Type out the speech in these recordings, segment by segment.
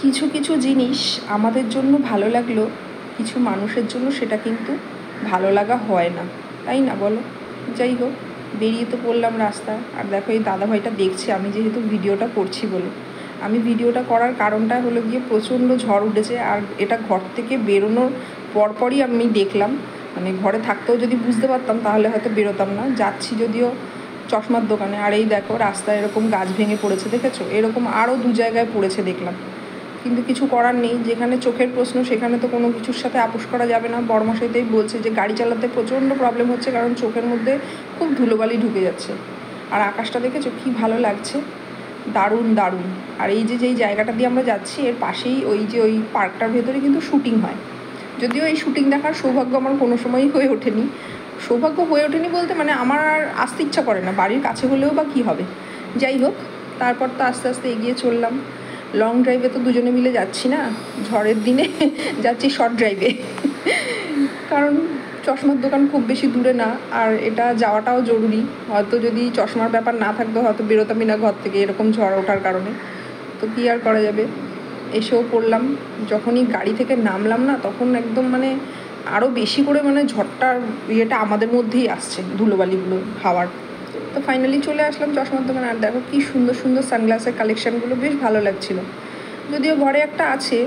কিছু কিছু জিনিস আমাদের জন্য ভালো লাগলেও কিছু মানুষের জন্য সেটা কিন্তু ভালো লাগা হয় না, তাই না বলো? যাই হোক, বেরিয়ে তো পড়লাম রাস্তায়। আর দেখো এই দাদাভাইটা দেখছে আমি যেহেতু ভিডিওটা করছি বলে। আমি ভিডিওটা করার কারণটা হলো গিয়ে প্রচণ্ড ঝড় উঠেছে, আর এটা ঘর থেকে বেরোনোর পরপরই আমি দেখলাম। মানে ঘরে থাকতেও যদি বুঝতে পারতাম তাহলে হয়তো বেরোতাম না। যাচ্ছি যদিও চশমার দোকানে, আর এই দেখো রাস্তায় এরকম গাছ ভেঙে পড়েছে, দেখেছো? এরকম আরও 2 জায়গায় পড়েছে দেখলাম। কিন্তু কিছু করার নেই, যেখানে চোখের প্রশ্ন সেখানে তো কোনো কিছুর সাথে আপোষ করা যাবে না। বড়মশাইতেই বলছে যে গাড়ি চালাতে প্রচণ্ড প্রবলেম হচ্ছে, কারণ চোখের মধ্যে খুব ধুলোবালি ঢুকে যাচ্ছে। আর আকাশটা দেখেছো কী ভালো লাগছে, দারুণ দারুণ। আর এই যে যেই জায়গাটা দিয়ে আমরা যাচ্ছি এর পাশেই ওই পার্কটার ভেতরে কিন্তু শ্যুটিং হয়। যদিও এই শ্যুটিং দেখার সৌভাগ্য আমার কোনো সময়ই হয়ে ওঠেনি। সৌভাগ্য হয়ে ওঠেনি বলতে মানে আমার আর আসতে ইচ্ছা করে না, বাড়ির কাছে হলেও বা কী হবে। যাই হোক, তারপর তো আস্তে আস্তে এগিয়ে চললাম। লং ড্রাইভে তো দুজনে মিলে যাচ্ছি না, ঝড়ের দিনে যাচ্ছি শর্ট ড্রাইভে। কারণ চশমার দোকান খুব বেশি দূরে না, আর এটা যাওয়াটাও জরুরি। হয়তো যদি চশমার ব্যাপার না থাকতো হয়তো বেরোতামই না ঘর থেকে, এরকম ঝড় ওঠার কারণে। তো কী আর করা যাবে, এসেও পড়লাম। যখনই গাড়ি থেকে নামলাম না তখন একদম মানে আরও বেশি করে মানে ঝড়টার ইয়েটা আমাদের মধ্যেই আসছে, ধুলোবালিগুলো হাওয়ার। তো ফাইনালি চলে আসলাম চশমার দোকানে। আর দেখো কী সুন্দর সুন্দর সানগ্লাসের কালেকশানগুলো, বেশ ভালো লাগছিলো। যদিও ঘরে একটা আছে,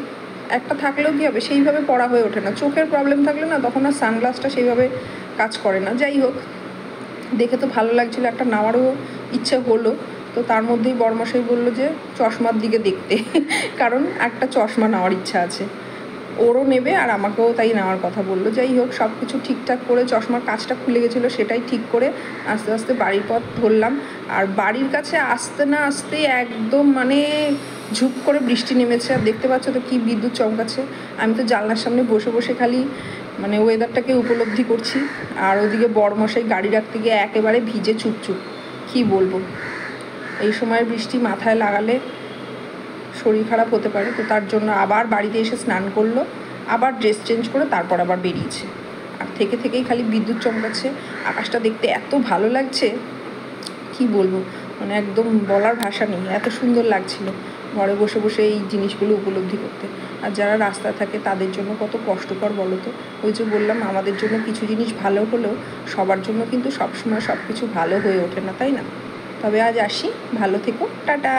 একটা থাকলেও কী হবে, সেইভাবে পরা হয়ে ওঠে না। চোখের প্রবলেম থাকলে না তখন আর সানগ্লাসটা সেইভাবে কাজ করে না। যাই হোক, দেখে তো ভালো লাগছিলো, একটা নেওয়ারও ইচ্ছে হলো। তো তার মধ্যেই বড়মশাই বললো যে চশমার দিকে দেখতে, কারণ একটা চশমা নেওয়ার ইচ্ছা আছে। ওরও নেবে আর আমাকেও তাই নেওয়ার কথা বললো। যাই হোক, সব কিছু ঠিকঠাক করে চশমার কাচটা খুলে গেছিলো, সেটাই ঠিক করে আস্তে আস্তে বাড়ির পথ ধরলাম। আর বাড়ির কাছে আসতে না আসতেই একদম মানে ঝুপ করে বৃষ্টি নেমেছে। আর দেখতে পাচ্ছ তো কী বিদ্যুৎ চমকাচ্ছে। আমি তো জানলার সামনে বসে বসে খালি মানে ওয়েদারটাকে উপলব্ধি করছি। আর ওদিকে বড়মশাই গাড়ি রাখতে গিয়ে একেবারে ভিজে চুপচুপ। কী বলবো, এই সময়ের বৃষ্টি মাথায় লাগালে শরীর খারাপ হতে পারে। তো তার জন্য আবার বাড়িতে এসে স্নান করলো, আবার ড্রেস চেঞ্জ করে তারপর আবার বেরিয়েছে। আর থেকে থেকেই খালি বিদ্যুৎ চমকাচ্ছে। আকাশটা দেখতে এত ভালো লাগছে, কি বলবো, মানে একদম বলার ভাষা নেই, এত সুন্দর লাগছিল ঘরে বসে বসে এই জিনিসগুলো উপলব্ধি করতে। আর যারা রাস্তায় থাকে তাদের জন্য কত কষ্টকর বলো তো। ওই যে বললাম, আমাদের জন্য কিছু জিনিস ভালো হলেও সবার জন্য কিন্তু সবসময় সব কিছু ভালো হয়ে ওঠে না, তাই না? তবে আজ আসি, ভালো থেকো, টাটা।